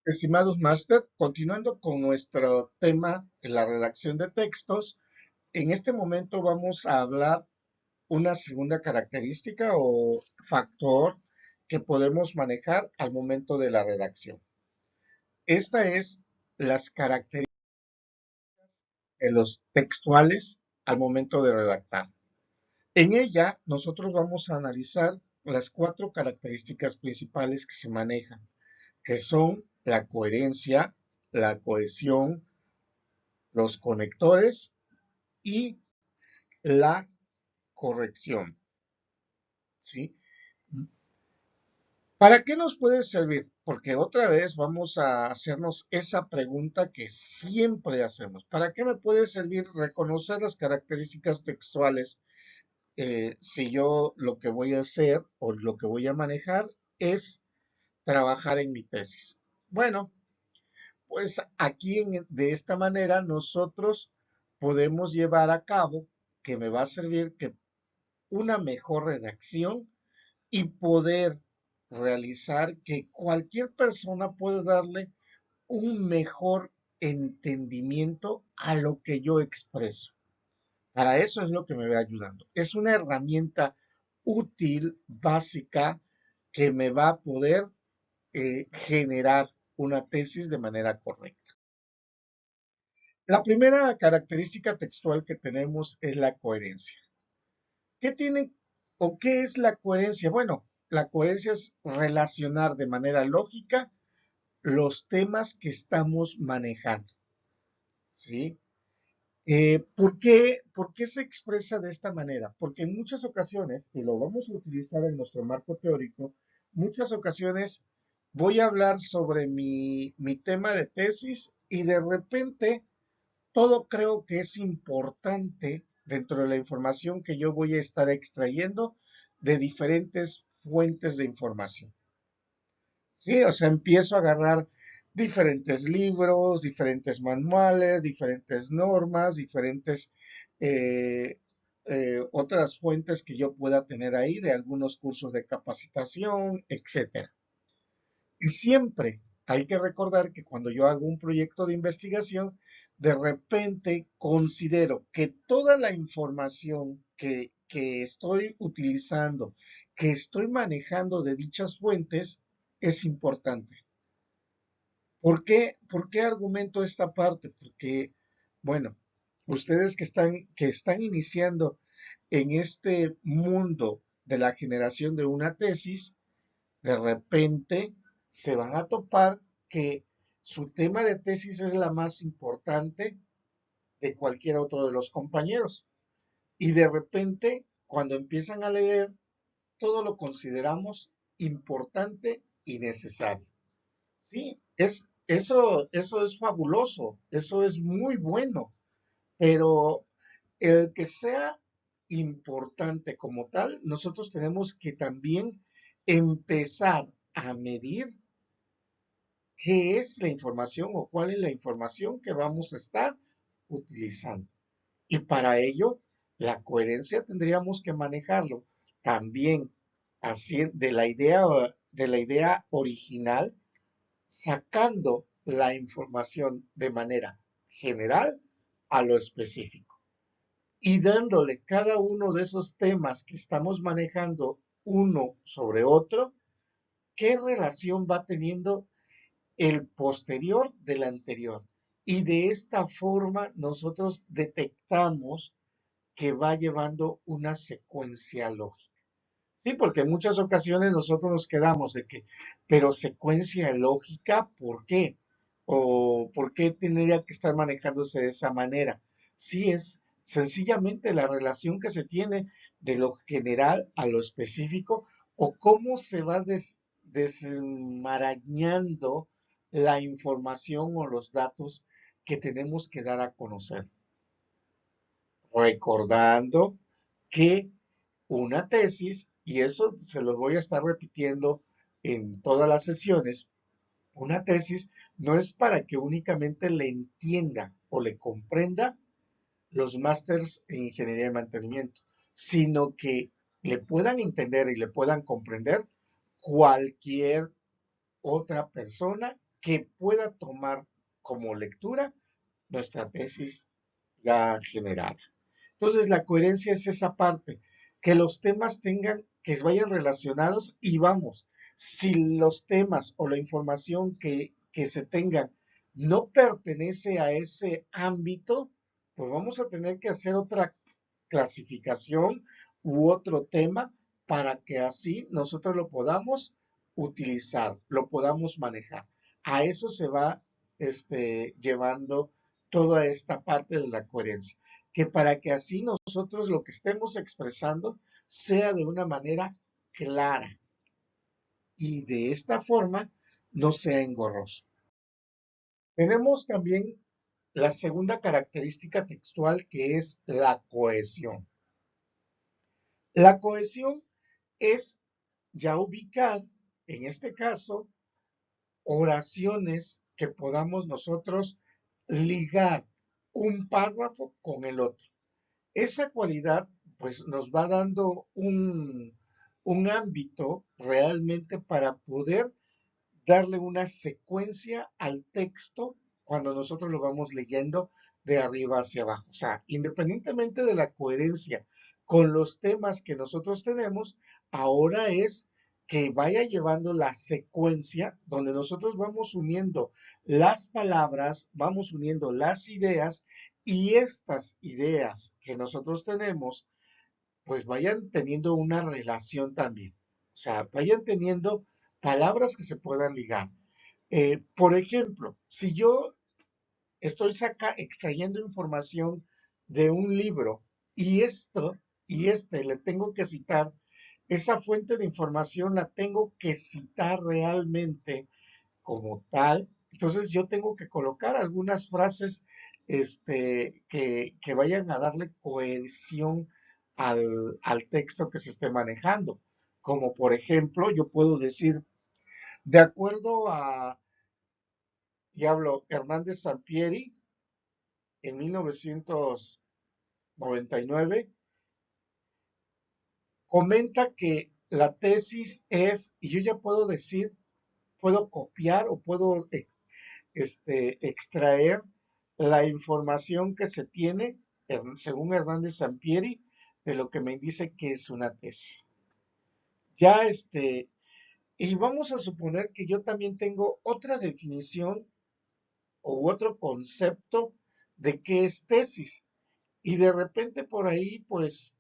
Estimados máster, continuando con nuestro tema de la redacción de textos, en este momento vamos a hablar una segunda característica o factor que podemos manejar al momento de la redacción. Esta es las características de los textuales al momento de redactar. En ella, nosotros vamos a analizar las cuatro características principales que se manejan, que son la coherencia, la cohesión, los conectores y la corrección, ¿sí? ¿Para qué nos puede servir? Porque otra vez vamos a hacernos esa pregunta que siempre hacemos. ¿Para qué me puede servir reconocer las características textuales si yo lo que voy a hacer o lo que voy a manejar es trabajar en mi tesis? Bueno, pues aquí de esta manera nosotros podemos llevar a cabo que me va a servir que una mejor redacción y poder realizar que cualquier persona pueda darle un mejor entendimiento a lo que yo expreso. Para eso es lo que me va ayudando. Es una herramienta útil, básica, que me va a poder generar una tesis de manera correcta. La primera característica textual que tenemos es la coherencia. ¿Qué tiene o qué es la coherencia? Bueno, la coherencia es relacionar de manera lógica los temas que estamos manejando, ¿sí? ¿Por qué se expresa de esta manera? Porque en muchas ocasiones, y lo vamos a utilizar en nuestro marco teórico, muchas ocasiones voy a hablar sobre mi tema de tesis y de repente todo creo que es importante dentro de la información que yo voy a estar extrayendo de diferentes fuentes de información. Sí, o sea, empiezo a agarrar diferentes libros, diferentes manuales, diferentes normas, diferentes eh, otras fuentes que yo pueda tener ahí de algunos cursos de capacitación, etcétera. Y siempre hay que recordar que cuando yo hago un proyecto de investigación, de repente considero que toda la información que estoy utilizando, que estoy manejando de dichas fuentes, es importante. ¿Por qué argumento esta parte? Porque, bueno, ustedes que están iniciando en este mundo de la generación de una tesis, de repente se van a topar que su tema de tesis es la más importante de cualquier otro de los compañeros. Y de repente, cuando empiezan a leer, todo lo consideramos importante y necesario. Sí, eso es fabuloso, eso es muy bueno, pero el que sea importante como tal, nosotros tenemos que también empezar a medir qué es la información o cuál es la información que vamos a estar utilizando. Y para ello, la coherencia tendríamos que manejarlo también así de la idea original, sacando la información de manera general a lo específico y dándole cada uno de esos temas que estamos manejando uno sobre otro, qué relación va teniendo el posterior del anterior. Y de esta forma nosotros detectamos que va llevando una secuencia lógica. Sí, porque en muchas ocasiones nosotros nos quedamos de que, pero secuencia lógica, ¿por qué? ¿O por qué tendría que estar manejándose de esa manera? Sí, es sencillamente la relación que se tiene de lo general a lo específico o cómo se va desmarañando la información o los datos que tenemos que dar a conocer. Recordando que una tesis, y eso se los voy a estar repitiendo en todas las sesiones, una tesis no es para que únicamente le entienda o le comprenda los másters en ingeniería de mantenimiento, sino que le puedan entender y le puedan comprender cualquier otra persona que pueda tomar como lectura nuestra tesis ya generada. Entonces, la coherencia es esa parte, que los temas tengan, que vayan relacionados y vamos, si los temas o la información que se tengan no pertenece a ese ámbito, pues vamos a tener que hacer otra clasificación u otro tema para que así nosotros lo podamos utilizar, lo podamos manejar. A eso se va llevando toda esta parte de la coherencia, que para que así nosotros lo que estemos expresando sea de una manera clara y de esta forma no sea engorroso. Tenemos también la segunda característica textual, que es la cohesión. La cohesión es ya ubicar, en este caso, oraciones que podamos nosotros ligar un párrafo con el otro. Esa cualidad pues nos va dando un ámbito realmente para poder darle una secuencia al texto cuando nosotros lo vamos leyendo de arriba hacia abajo. O sea, independientemente de la coherencia con los temas que nosotros tenemos, ahora es que vaya llevando la secuencia donde nosotros vamos uniendo las palabras, vamos uniendo las ideas y estas ideas que nosotros tenemos, pues vayan teniendo una relación también. O sea, vayan teniendo palabras que se puedan ligar. Por ejemplo, si yo estoy extrayendo información de un libro y le tengo que citar, esa fuente de información la tengo que citar realmente como tal, entonces yo tengo que colocar algunas frases que vayan a darle cohesión al texto que se esté manejando. Como por ejemplo, yo puedo decir, de acuerdo a y hablo Hernández Sampieri en 1999, comenta que la tesis es, y yo ya puedo decir, puedo copiar o puedo extraer la información que se tiene, según Hernández Sampieri, de lo que me dice que es una tesis. Ya y vamos a suponer que yo también tengo otra definición u otro concepto de qué es tesis. Y de repente por ahí, pues,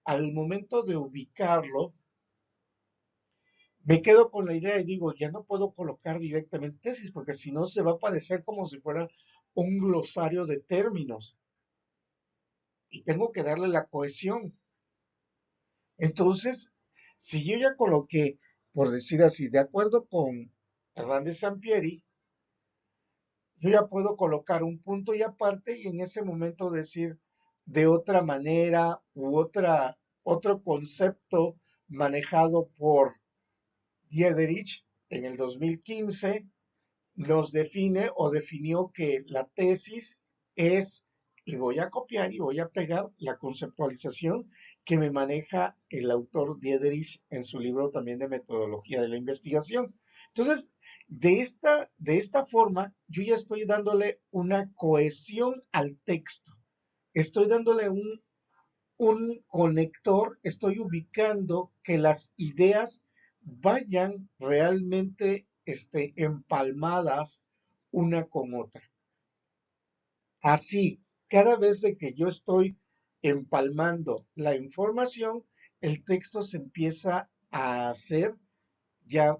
al momento de ubicarlo, me quedo con la idea y digo, ya no puedo colocar directamente tesis, porque si no se va a parecer como si fuera un glosario de términos. Y tengo que darle la cohesión. Entonces, si yo ya coloqué, por decir así, de acuerdo con Hernández Sampieri, yo ya puedo colocar un punto y aparte y en ese momento decir de otra manera u otro concepto manejado por Diederich en el 2015 nos define o definió que la tesis es, y voy a copiar y voy a pegar la conceptualización que me maneja el autor Diederich en su libro también de metodología de la investigación. Entonces, de esta forma, yo ya estoy dándole una cohesión al texto. Estoy dándole un conector, estoy ubicando que las ideas vayan realmente empalmadas una con otra. Así, cada vez de que yo estoy empalmando la información, el texto se empieza a hacer ya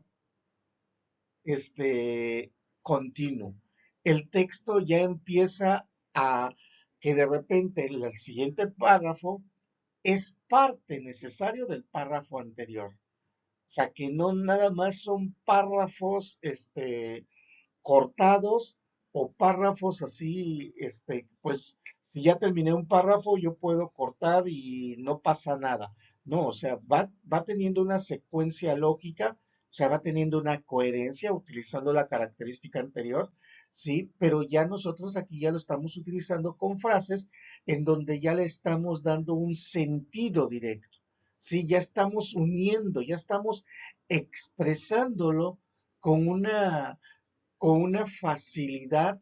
continuo. El texto ya empieza a que de repente el siguiente párrafo es parte necesario del párrafo anterior. O sea, que no nada más son párrafos, cortados o párrafos así, pues si ya terminé un párrafo, yo puedo cortar y no pasa nada. No, o sea, va teniendo una secuencia lógica, o sea, va teniendo una coherencia utilizando la característica anterior, sí, pero ya nosotros aquí ya lo estamos utilizando con frases en donde ya le estamos dando un sentido directo. Sí, ya estamos uniendo, ya estamos expresándolo con una con una facilidad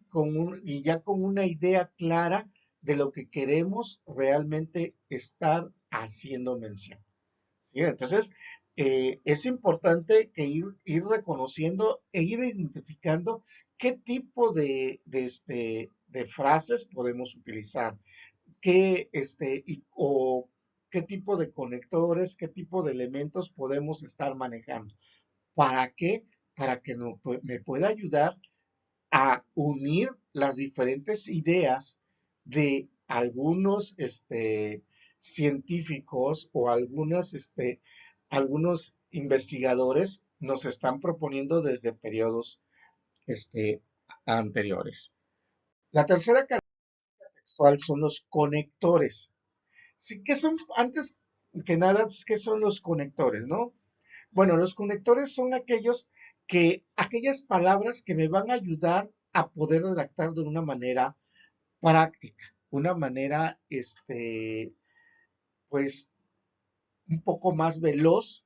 y ya con una idea clara de lo que queremos realmente estar haciendo mención. ¿Sí? Entonces, es importante que ir reconociendo e ir identificando qué tipo de frases podemos utilizar, o qué tipo de conectores, qué tipo de elementos podemos estar manejando. ¿Para qué? Para que me pueda ayudar a unir las diferentes ideas de algunos científicos o algunos investigadores nos están proponiendo desde periodos este, anteriores. La tercera característica textual son los conectores. Sí, ¿qué son? Antes que nada, ¿qué son los conectores, no? Bueno, los conectores son aquellas palabras que me van a ayudar a poder redactar de una manera práctica, una manera, pues, un poco más veloz,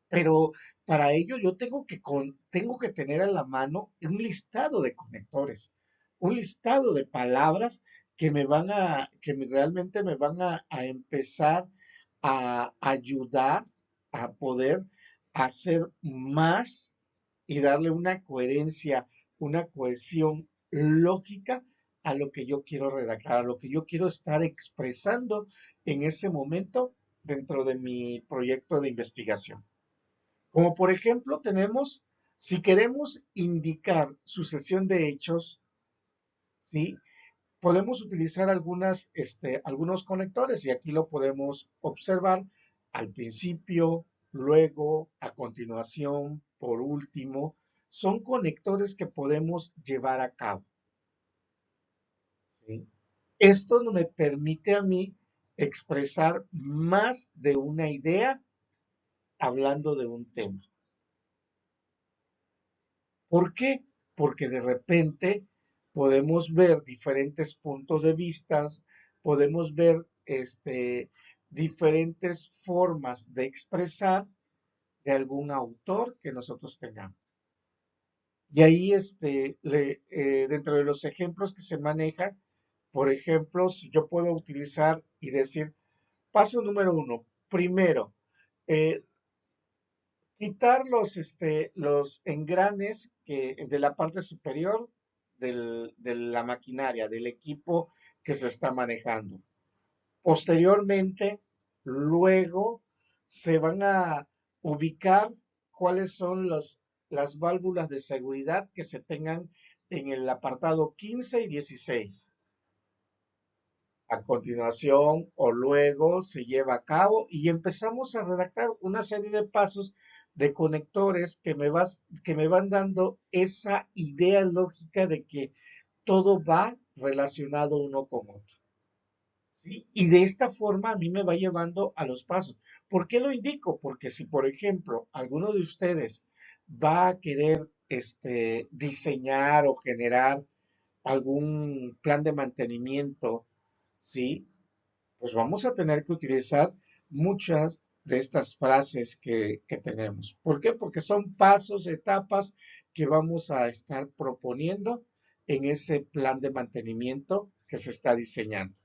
pero para ello yo tengo que tener a la mano un listado de conectores, un listado de palabras realmente me van a empezar a ayudar a poder hacer más y darle una coherencia, una cohesión lógica a lo que yo quiero redactar, a lo que yo quiero estar expresando en ese momento dentro de mi proyecto de investigación. Como por ejemplo si queremos indicar sucesión de hechos, ¿sí? Podemos utilizar algunos conectores y aquí lo podemos observar al principio, luego, a continuación, por último. Son conectores que podemos llevar a cabo, ¿sí? Esto me permite a mí expresar más de una idea hablando de un tema. ¿Por qué? Porque de repente podemos ver diferentes puntos de vista, podemos ver diferentes formas de expresar de algún autor que nosotros tengamos. Y ahí, dentro de los ejemplos que se manejan, por ejemplo, si yo puedo utilizar y decir, paso número 1, primero, eh, quitar los engranes de la parte superior de la maquinaria, del equipo que se está manejando. Posteriormente, luego se van a ubicar cuáles son las válvulas de seguridad que se tengan en el apartado 15 y 16. A continuación o luego se lleva a cabo y empezamos a redactar una serie de pasos de conectores que me van dando esa idea lógica de que todo va relacionado uno con otro. ¿Sí? Y de esta forma a mí me va llevando a los pasos. ¿Por qué lo indico? Porque si, por ejemplo, alguno de ustedes va a querer diseñar o generar algún plan de mantenimiento, ¿sí? Pues vamos a tener que utilizar muchas de estas frases que tenemos. ¿Por qué? Porque son pasos, etapas que vamos a estar proponiendo en ese plan de mantenimiento que se está diseñando.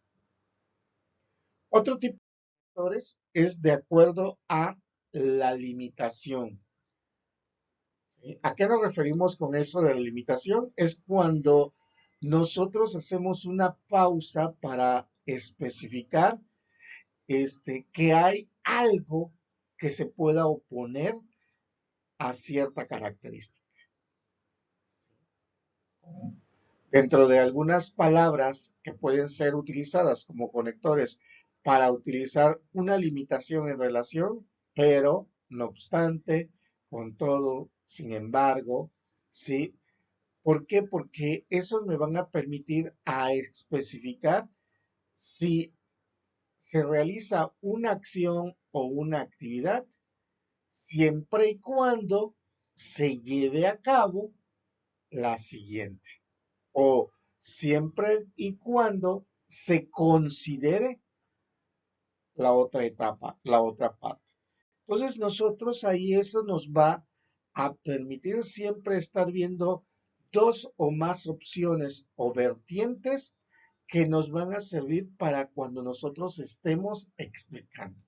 Otro tipo de factores es de acuerdo a la limitación. ¿Sí? ¿A qué nos referimos con eso de la limitación? Es cuando nosotros hacemos una pausa para especificar que hay algo que se pueda oponer a cierta característica. Dentro de algunas palabras que pueden ser utilizadas como conectores para utilizar una limitación en relación, pero no obstante, con todo, sin embargo, ¿sí? ¿Por qué? Porque eso me van a permitir a especificar si se realiza una acción o una actividad siempre y cuando se lleve a cabo la siguiente o siempre y cuando se considere la otra etapa, la otra parte. Entonces nosotros ahí eso nos va a permitir siempre estar viendo dos o más opciones o vertientes que nos van a servir para cuando nosotros estemos explicando.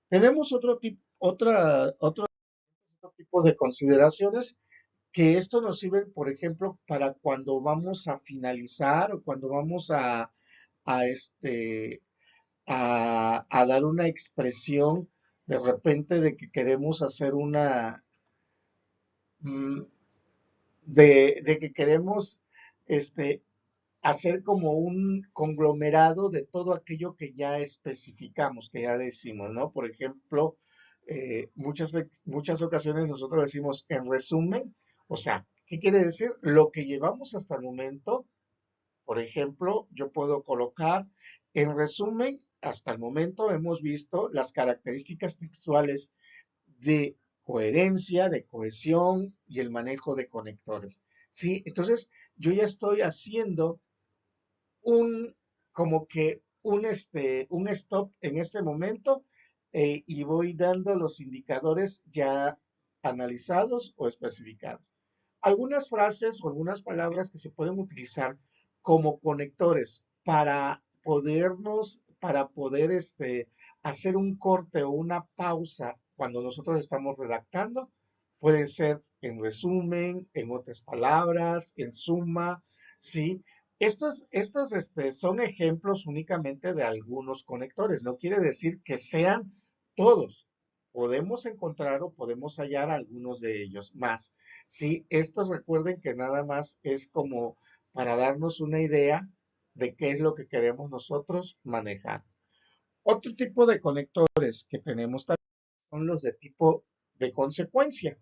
Tenemos otro tipo de consideraciones que esto nos sirve, por ejemplo, para cuando vamos a finalizar o cuando vamos a, este, a dar una expresión de repente de que queremos hacer mm, de que queremos este, hacer como un conglomerado de todo aquello que ya especificamos, que ya decimos, ¿no? Por ejemplo, muchas ocasiones nosotros decimos en resumen, o sea, ¿qué quiere decir? Lo que llevamos hasta el momento, por ejemplo, yo puedo colocar, en resumen, hasta el momento hemos visto las características textuales de coherencia, de cohesión y el manejo de conectores. ¿Sí? Entonces, yo ya estoy haciendo un, como que un stop en este momento y voy dando los indicadores ya analizados o especificados. Algunas frases o algunas palabras que se pueden utilizar como conectores para poder hacer un corte o una pausa cuando nosotros estamos redactando, pueden ser en resumen, en otras palabras, en suma, ¿sí? Estos son ejemplos únicamente de algunos conectores, no quiere decir que sean todos. Podemos encontrar o podemos hallar algunos de ellos más. Sí, estos recuerden que nada más es como para darnos una idea de qué es lo que queremos nosotros manejar. Otro tipo de conectores que tenemos también son los de tipo de consecuencia.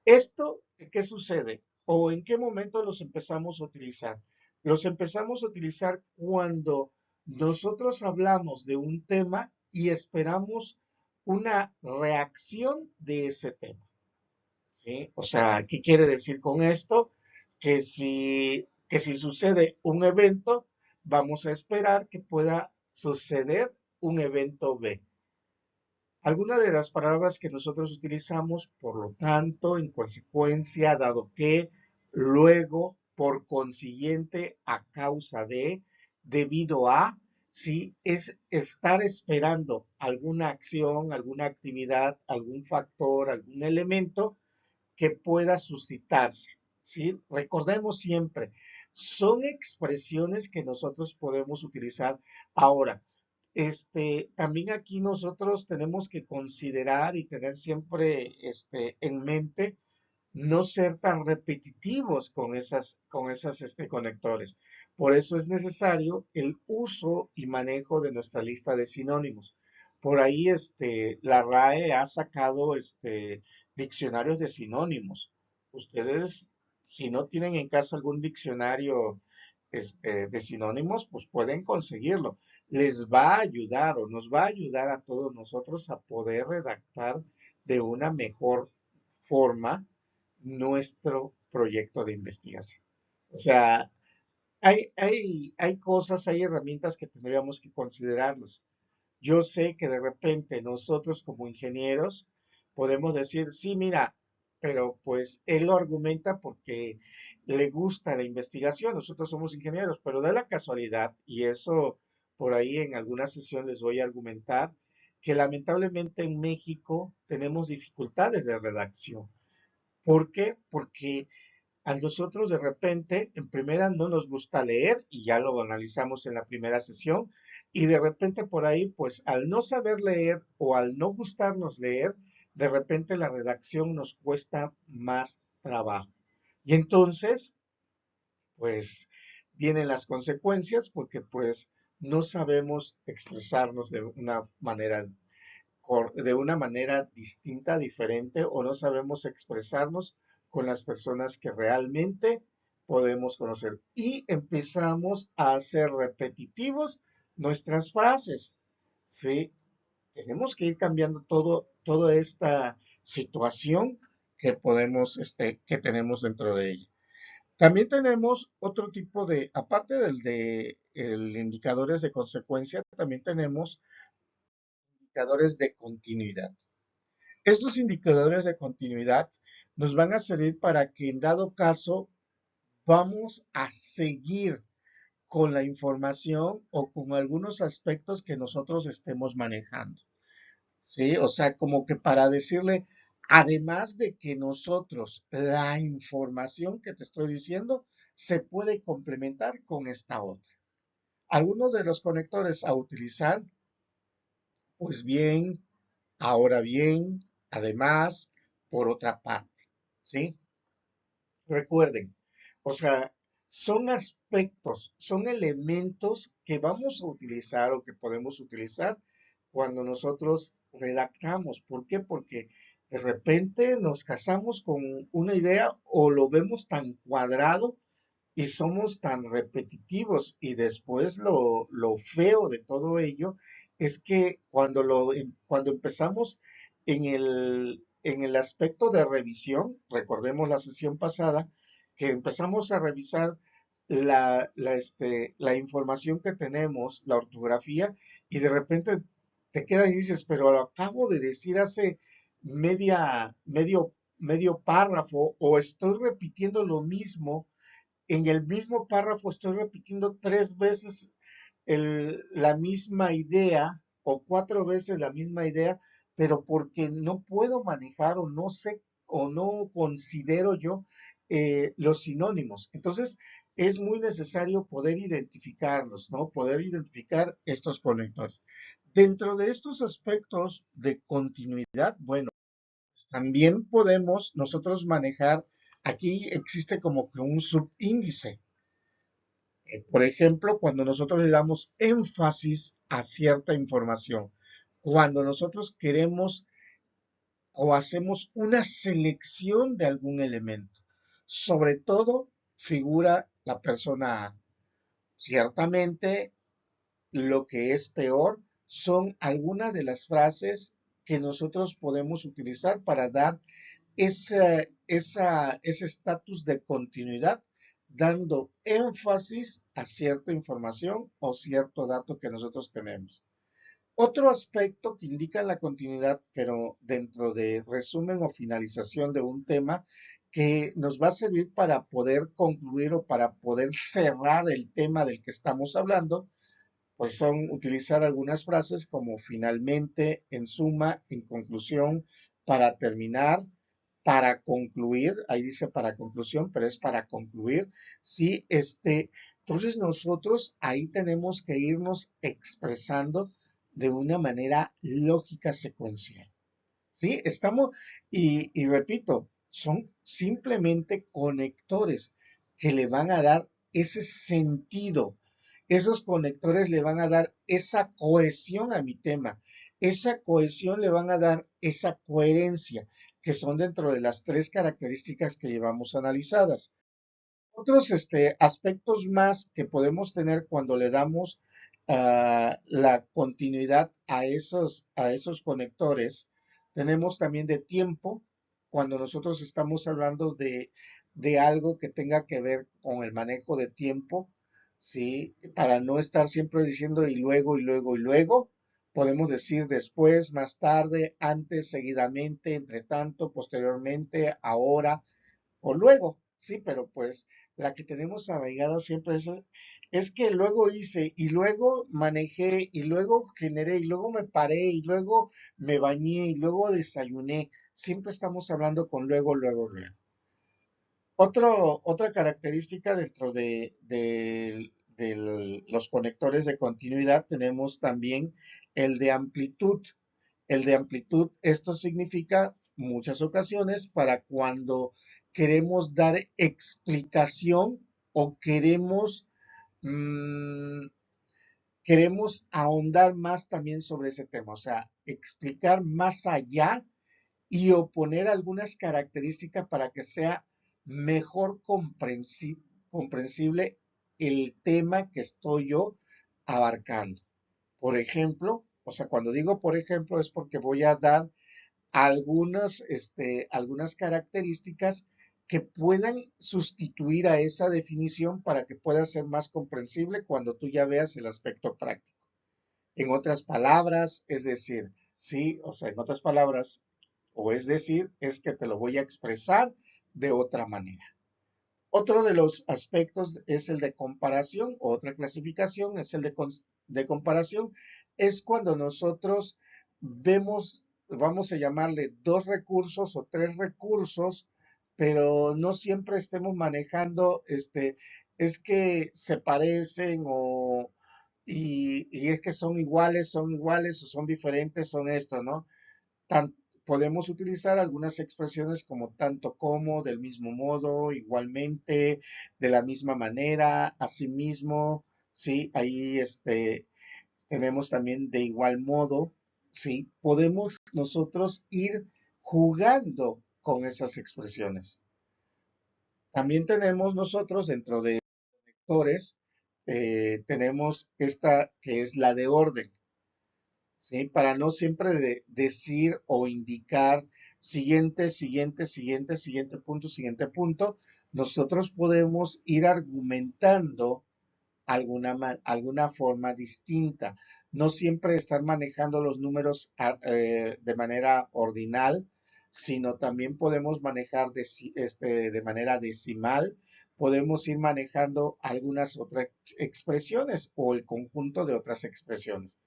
¿Esto qué sucede? ¿O en qué momento los empezamos a utilizar? Los empezamos a utilizar cuando nosotros hablamos de un tema y esperamos una reacción de ese tema. ¿Sí? O sea, ¿qué quiere decir con esto? Que si sucede un evento, vamos a esperar que pueda suceder un evento B. Algunas de las palabras que nosotros utilizamos, por lo tanto, en consecuencia, dado que, luego, por consiguiente, a causa de, debido a, sí, es estar esperando alguna acción, alguna actividad, algún factor, algún elemento que pueda suscitarse, ¿sí? Recordemos siempre, son expresiones que nosotros podemos utilizar. Ahora, también aquí nosotros tenemos que considerar y tener siempre en mente no ser tan repetitivos con esas conectores. Por eso es necesario el uso y manejo de nuestra lista de sinónimos. Por ahí la RAE ha sacado diccionarios de sinónimos. Ustedes, si no tienen en casa algún diccionario de sinónimos, pues pueden conseguirlo. Les va a ayudar o nos va a ayudar a todos nosotros a poder redactar de una mejor forma nuestro proyecto de investigación. O sea, hay cosas, hay herramientas que tendríamos que considerarlas. Yo sé que de repente nosotros como ingenieros podemos decir, sí, mira, pero pues él lo argumenta porque le gusta la investigación, nosotros somos ingenieros, pero da la casualidad, y eso por ahí en alguna sesión les voy a argumentar, que lamentablemente en México tenemos dificultades de redacción. ¿Por qué? Porque a nosotros de repente, en primera, no nos gusta leer y ya lo analizamos en la primera sesión, y de repente por ahí, pues al no saber leer o al no gustarnos leer, de repente la redacción nos cuesta más trabajo. Y entonces, pues vienen las consecuencias porque pues no sabemos expresarnos de una manera distinta, diferente, o no sabemos expresarnos con las personas que realmente podemos conocer. Y empezamos a hacer repetitivos nuestras frases, ¿sí? Tenemos que ir cambiando toda esta situación que tenemos dentro de ella. También tenemos otro tipo aparte el indicadores de consecuencia, también tenemos indicadores de continuidad. Estos indicadores de continuidad nos van a servir para que en dado caso vamos a seguir con la información o con algunos aspectos que nosotros estemos manejando. ¿Sí? O sea, como que para decirle, además de que nosotros, la información que te estoy diciendo, se puede complementar con esta otra. Algunos de los conectores a utilizar, pues bien, ahora bien, además, por otra parte, ¿sí? Recuerden, o sea, son aspectos, son elementos que vamos a utilizar o que podemos utilizar cuando nosotros redactamos. ¿Por qué? Porque de repente nos casamos con una idea o lo vemos tan cuadrado y somos tan repetitivos y después lo feo de todo ello es que cuando empezamos en el aspecto de revisión, recordemos la sesión pasada, que empezamos a revisar la información que tenemos, la ortografía, y de repente te quedas y dices, pero lo acabo de decir hace medio párrafo o estoy repitiendo lo mismo en el mismo párrafo estoy repitiendo 3 veces la misma idea o 4 veces la misma idea, pero porque no puedo manejar o no sé o no considero yo los sinónimos. Entonces, es muy necesario poder identificarlos, ¿no? Poder identificar estos conectores. Dentro de estos aspectos de continuidad, bueno, también podemos nosotros manejar, aquí existe como que un subíndice. Por ejemplo, cuando nosotros le damos énfasis a cierta información, cuando nosotros queremos o hacemos una selección de algún elemento, sobre todo figura la persona A. Ciertamente, lo que es peor son algunas de las frases que nosotros podemos utilizar para dar ese estatus de continuidad, dando énfasis a cierta información o cierto dato que nosotros tenemos. Otro aspecto que indica la continuidad, pero dentro de resumen o finalización de un tema, que nos va a servir para poder concluir o para poder cerrar el tema del que estamos hablando, pues son utilizar algunas frases como finalmente, en suma, en conclusión, para terminar, para concluir, ahí dice para conclusión, pero es para concluir, sí, entonces nosotros ahí tenemos que irnos expresando de una manera lógica secuencial, ¿sí? Y repito, son simplemente conectores que le van a dar ese sentido. Esos conectores le van a dar esa cohesión a mi tema. Esa cohesión le van a dar esa coherencia, que son dentro de las 3 características que llevamos analizadas. Otros aspectos más que podemos tener cuando le damos la continuidad a esos conectores, tenemos también de tiempo, cuando nosotros estamos hablando de algo que tenga que ver con el manejo de tiempo, ¿sí? Para no estar siempre diciendo y luego, y luego, y luego, podemos decir después, más tarde, antes, seguidamente, entre tanto, posteriormente, ahora o luego, sí, pero pues la que tenemos arraigada siempre es que luego hice y luego manejé y luego generé y luego me paré y luego me bañé y luego desayuné. Siempre estamos hablando con luego, luego, luego. Otra característica dentro de los conectores de continuidad tenemos también el de amplitud. El de amplitud, esto significa muchas ocasiones para cuando queremos dar explicación o mm, queremos ahondar más también sobre ese tema, o sea, explicar más allá y oponer algunas características para que sea mejor comprensible el tema que estoy yo abarcando. Por ejemplo, o sea, cuando digo por ejemplo es porque voy a dar algunas características que puedan sustituir a esa definición para que pueda ser más comprensible cuando tú ya veas el aspecto práctico. En otras palabras, es decir, sí, o sea, en otras palabras, o es decir, es que te lo voy a expresar de otra manera. Otro de los aspectos es el de comparación, otra clasificación es el de comparación, es cuando nosotros vemos, vamos a llamarle dos recursos o tres recursos, pero no siempre estemos manejando, es que se parecen y es que son iguales o son diferentes, son esto, ¿no? Podemos utilizar algunas expresiones como tanto como, del mismo modo, igualmente, de la misma manera, asimismo, ¿sí? Ahí tenemos también de igual modo, ¿sí? Podemos nosotros ir jugando con esas expresiones. También tenemos nosotros dentro de actores, tenemos esta que es la de orden. ¿Sí? Para no siempre decir o indicar siguiente punto, nosotros podemos ir argumentando alguna forma distinta. No siempre estar manejando los números de manera ordinal, sino también podemos manejar de manera decimal. Podemos ir manejando algunas otras expresiones o el conjunto de otras expresiones.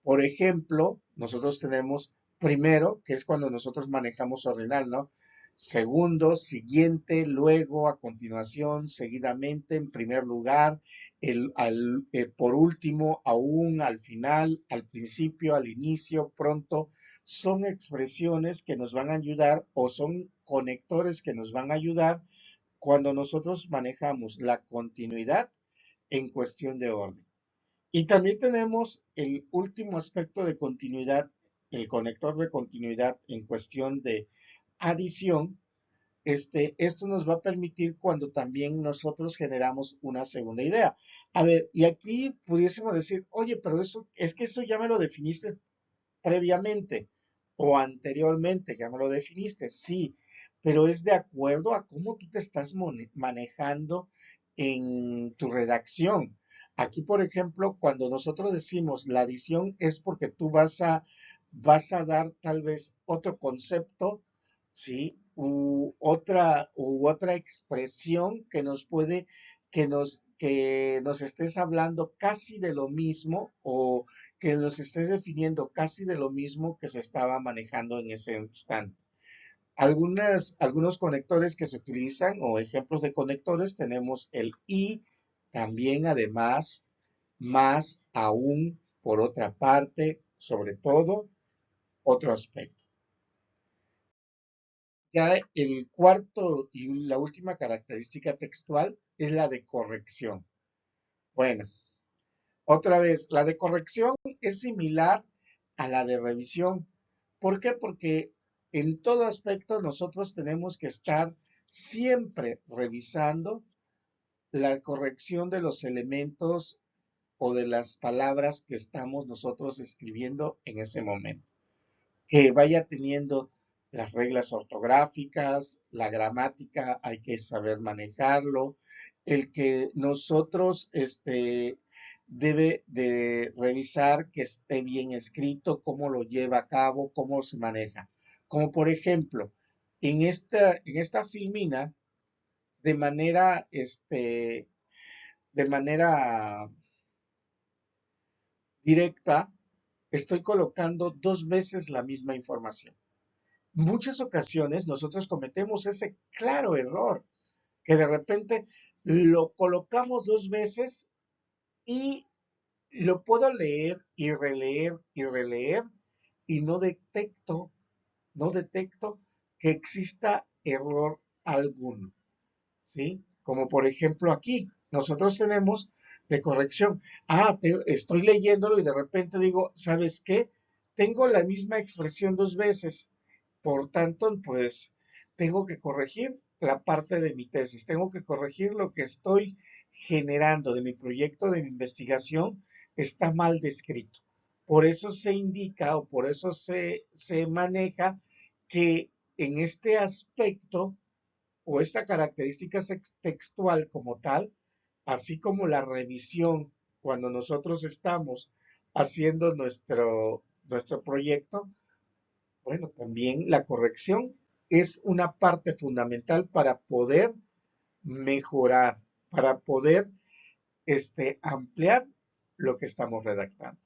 Por ejemplo, nosotros tenemos primero, que es cuando nosotros manejamos ordinal, ¿no? Segundo, siguiente, luego, a continuación, seguidamente, en primer lugar, por último, aún, al final, al principio, al inicio, pronto, son expresiones que nos van a ayudar o son conectores que nos van a ayudar cuando nosotros manejamos la continuidad en cuestión de orden. Y también tenemos el último aspecto de continuidad, el conector de continuidad en cuestión de adición. Esto nos va a permitir cuando también nosotros generamos una segunda idea. A ver, y aquí pudiésemos decir, oye, pero eso es que eso ya me lo definiste previamente o anteriormente, ya me lo definiste, sí, pero es de acuerdo a cómo tú te estás manejando en tu redacción. Aquí, por ejemplo, cuando nosotros decimos la adición es porque tú vas a dar tal vez otro concepto, ¿sí? U otra expresión que nos estés hablando casi de lo mismo o que nos estés definiendo casi de lo mismo que se estaba manejando en ese instante. Algunos conectores que se utilizan o ejemplos de conectores tenemos el y, también además, más, aún, por otra parte, sobre todo, otro aspecto. Ya el cuarto y la última característica textual es la de corrección. Bueno, otra vez, la de corrección es similar a la de revisión. ¿Por qué? Porque en todo aspecto nosotros tenemos que estar siempre revisando la corrección de los elementos o de las palabras que estamos nosotros escribiendo en ese momento. Que vaya teniendo las reglas ortográficas, la gramática, hay que saber manejarlo, el que nosotros debe de revisar que esté bien escrito, cómo lo lleva a cabo, cómo se maneja. Como por ejemplo, en esta filmina, de manera, de manera directa, estoy colocando dos veces la misma información. Muchas ocasiones nosotros cometemos ese claro error, que de repente lo colocamos dos veces y lo puedo leer y releer y no detecto que exista error alguno, ¿sí? Como por ejemplo aquí, nosotros tenemos de corrección. Estoy leyéndolo y de repente digo, ¿sabes qué? Tengo la misma expresión dos veces. Por tanto, pues tengo que corregir la parte de mi tesis, tengo que corregir lo que estoy generando de mi proyecto de mi investigación, está mal descrito. Por eso se indica o por eso se maneja que en este aspecto o esta característica textual como tal, así como la revisión cuando nosotros estamos haciendo nuestro proyecto, Bueno, también la corrección es una parte fundamental para poder mejorar, para poder ampliar lo que estamos redactando.